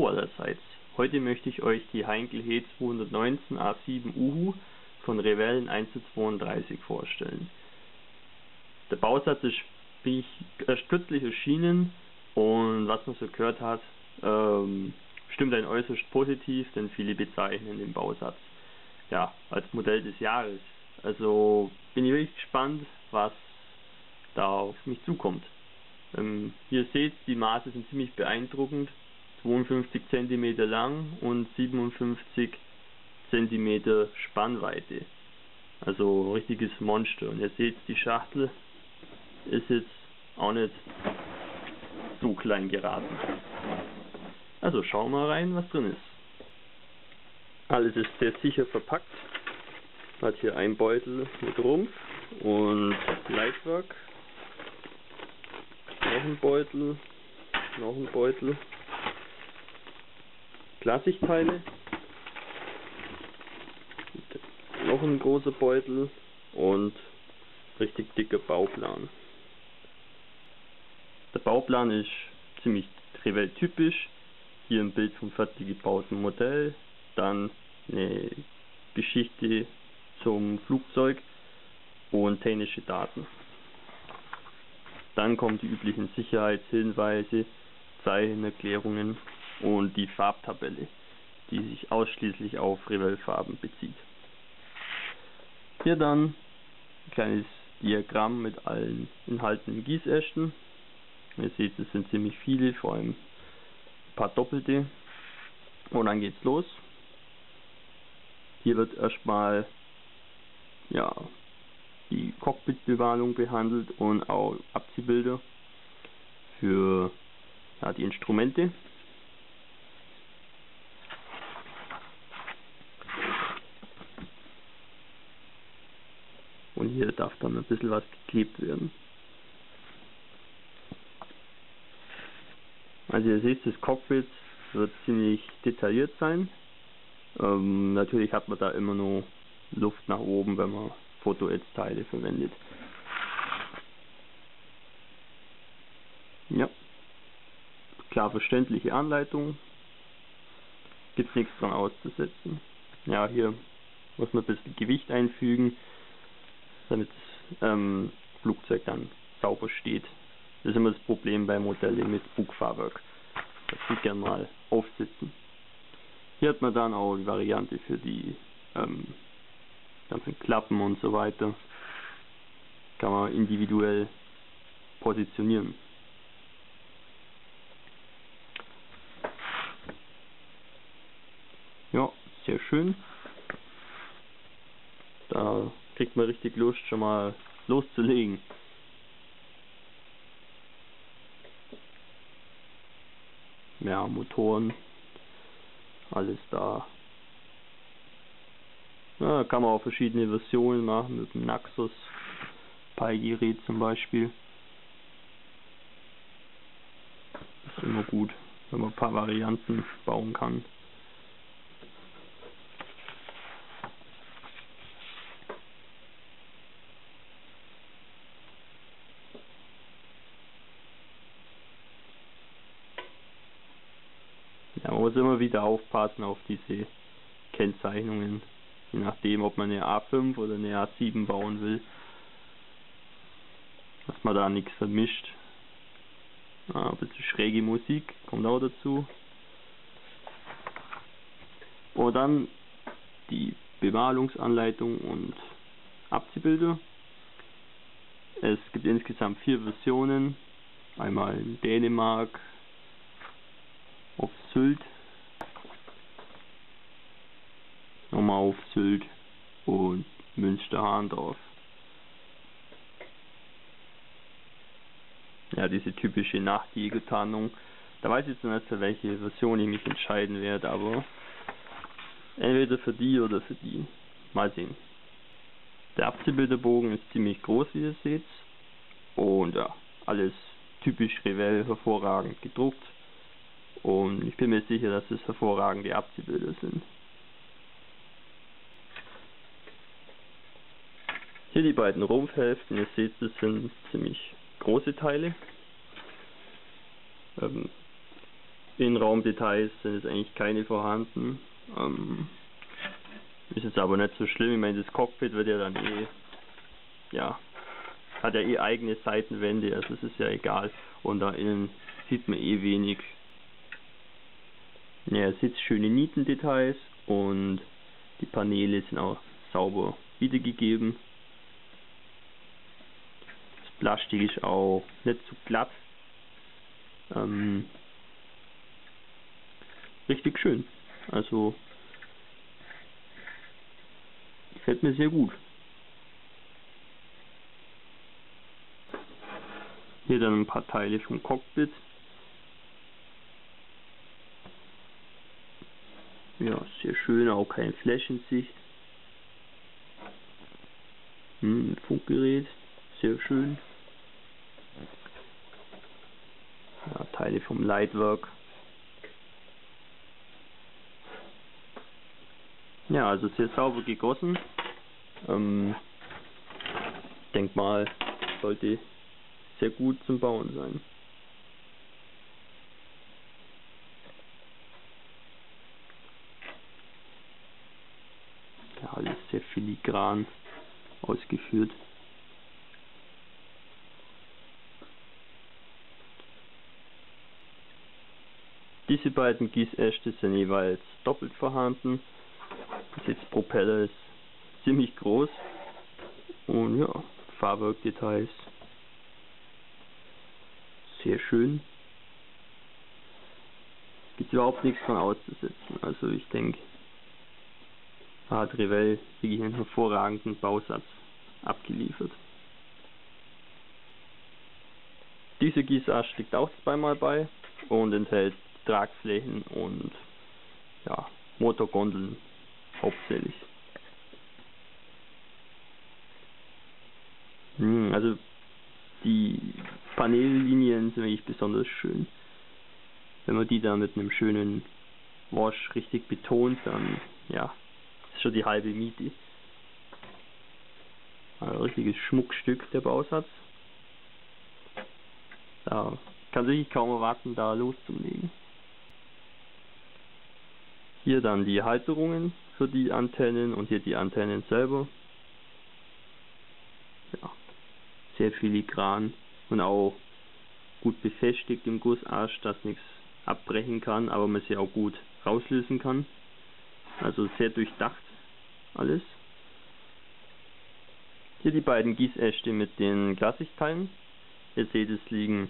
Hallo allerseits, heute möchte ich euch die Heinkel He219 A7 Uhu von Revell 1:32 vorstellen. Der Bausatz ist erst kürzlich erschienen und was man so gehört hat, stimmt ein äußerst positiv, denn viele bezeichnen den Bausatz als Modell des Jahres. Also bin ich wirklich gespannt, was da auf mich zukommt. Hier seht, die Maße sind ziemlich beeindruckend. 52 cm lang und 57 cm Spannweite. Also richtiges Monster. Und ihr seht, die Schachtel ist jetzt auch nicht so klein geraten. Also schauen wir rein, was drin ist. Alles ist sehr sicher verpackt. Hat hier einen Beutel mit Rumpf und Leitwerk. Noch ein Beutel. Klarsichtteile. Noch ein großer Beutel und richtig dicker Bauplan. Der Bauplan ist ziemlich Revell typisch. Hier ein Bild vom fertig gebauten Modell, dann eine Geschichte zum Flugzeug und technische Daten. Dann kommen die üblichen Sicherheitshinweise, Zeichenerklärungen und die Farbtabelle, die sich ausschließlich auf Revell-Farben bezieht. Hier dann ein kleines Diagramm mit allen enthaltenen Gießästen. Ihr seht, es sind ziemlich viele, vor allem ein paar doppelte. Und dann geht's los. Hier wird erstmal die Cockpitbemalung behandelt und auch Abziehbilder für die Instrumente. Und hier darf dann ein bisschen was geklebt werden. Also ihr seht, das Cockpit wird ziemlich detailliert sein. Natürlich hat man da immer noch Luft nach oben, wenn man Foto-Edge-Teile verwendet. Ja, klar verständliche Anleitung. Gibt nichts dran auszusetzen. Ja, hier muss man ein bisschen Gewicht einfügen, damit das Flugzeug dann sauber steht. Das ist immer das Problem bei Modellen mit Bugfahrwerk. Das tut gerne mal aufsitzen. Hier hat man dann auch die Variante für die ganzen Klappen und so weiter. Kann man individuell positionieren. Ja, sehr schön. Da kriegt man richtig Lust, schon mal loszulegen. Ja, Motoren, alles da. Ja, kann man auch verschiedene Versionen machen, mit dem Naxos Pi-Gerät zum Beispiel. Ist immer gut, wenn man ein paar Varianten bauen kann. Ja, man muss immer wieder aufpassen auf diese Kennzeichnungen, je nachdem, ob man eine A5 oder eine A7 bauen will, dass man da nichts vermischt. Ein bisschen schräge Musik kommt auch dazu. Und dann die Bemalungsanleitung und Abziehbilder. Es gibt insgesamt 4 Versionen. Einmal in Dänemark, auf Sylt, nochmal auf Sylt und Münster-Harndorf. Ja, diese typische Nachtjägertarnung. Da weiß ich jetzt noch nicht, für welche Version ich mich entscheiden werde, aber entweder für die oder für die. Mal sehen. Der Abziehbilderbogen ist ziemlich groß, wie ihr seht. Und ja, alles typisch Revell, hervorragend gedruckt. Und ich bin mir sicher, dass es hervorragende Abziehbilder sind. Hier die beiden Rumpfhälften, ihr seht, das sind ziemlich große Teile. Innenraumdetails sind jetzt eigentlich keine vorhanden. Ist jetzt aber nicht so schlimm. Ich meine, das Cockpit wird ja dann hat ja eigene Seitenwände, also es ist ja egal. Und da innen sieht man wenig. Ja, es sind schöne Nietendetails und die Paneele sind auch sauber wiedergegeben. Das Plastik ist auch nicht zu glatt. Richtig schön. Also gefällt mir sehr gut. Hier dann ein paar Teile vom Cockpit. Ja, sehr schön, auch kein Flash in Sicht. Funkgerät, sehr schön. Ja, Teile vom Leitwerk. Ja, also sehr sauber gegossen. Denk mal, sollte sehr gut zum Bauen sein. Ja, alles sehr filigran ausgeführt. Diese beiden Gießäste sind jeweils doppelt vorhanden. Der Sitzpropeller ist ziemlich groß und ja, Fahrwerkdetails sehr schön. Gibt überhaupt nichts von auszusetzen. Also ich denke, hat Revell wirklich einen hervorragenden Bausatz abgeliefert. Dieser Gießast liegt auch zweimal bei und enthält Tragflächen und ja, Motorgondeln hauptsächlich. Also die Panellinien sind wirklich besonders schön. Wenn man die da mit einem schönen Wash richtig betont, dann ja, ist schon die halbe Miete. Ein richtiges Schmuckstück, der Bausatz. Da kann sich kaum erwarten, da loszulegen. Hier dann die Halterungen für die Antennen und hier die Antennen selber. Ja, sehr filigran und auch gut befestigt im Gussasch, dass nichts abbrechen kann, aber man sie auch gut rauslösen kann. Also sehr durchdacht alles. Hier die beiden Gießäste mit den Glassichteiln. Ihr seht, es liegen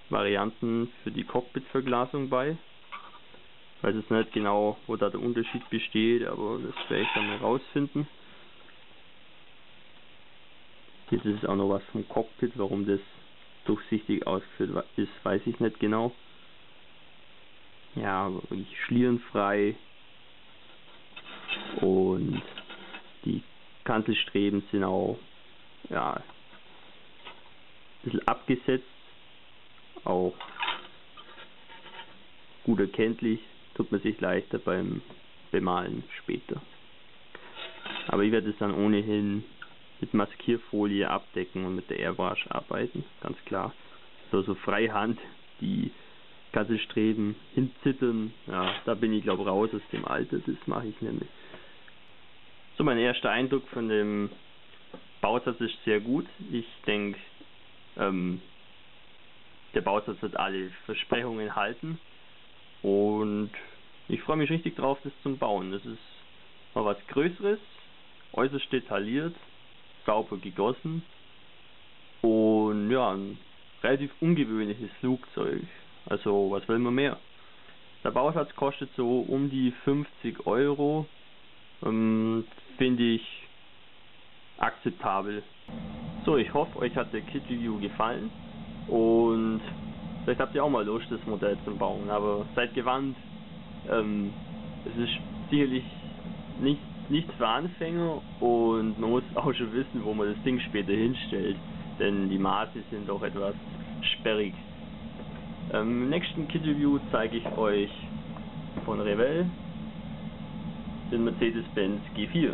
Varianten für die Cockpitverglasung bei. Ich weiß jetzt nicht genau, wo da der Unterschied besteht, aber das werde ich dann mal rausfinden. Hier ist auch noch was vom Cockpit, warum das durchsichtig ausgeführt ist, weiß ich nicht genau. Ja, aber wirklich schlierenfrei und die Kantelstreben sind auch ja, ein bisschen abgesetzt, auch gut erkenntlich, tut man sich leichter beim Bemalen später. Aber ich werde es dann ohnehin mit Maskierfolie abdecken und mit der Airbrush arbeiten, ganz klar. So freihand die Kantelstreben hinzittern, ja, da bin ich glaube raus aus dem Alter, das mache ich nämlich. So, mein erster Eindruck von dem Bausatz ist sehr gut. Ich denke, der Bausatz wird alle Versprechungen halten und ich freue mich richtig drauf, das zu bauen. Das ist mal was Größeres, äußerst detailliert, sauber gegossen und ja, ein relativ ungewöhnliches Flugzeug. Also, was will man mehr? Der Bausatz kostet so um die 50 €. Finde ich akzeptabel. So, ich hoffe, euch hat der Kit Review gefallen und vielleicht habt ihr auch mal Lust, das Modell zu bauen, aber seid gewarnt, es ist sicherlich nicht für Anfänger und man muss auch schon wissen, wo man das Ding später hinstellt, denn die Maße sind doch etwas sperrig. Im nächsten Kit Review zeige ich euch von Revell den Mercedes-Benz G4,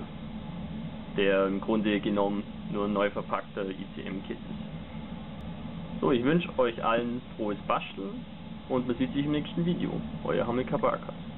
der im Grunde genommen nur ein neu verpackter ICM-Kit ist. So, ich wünsche euch allen frohes Basteln und man sieht sich im nächsten Video. Euer Hamilcar Barkas.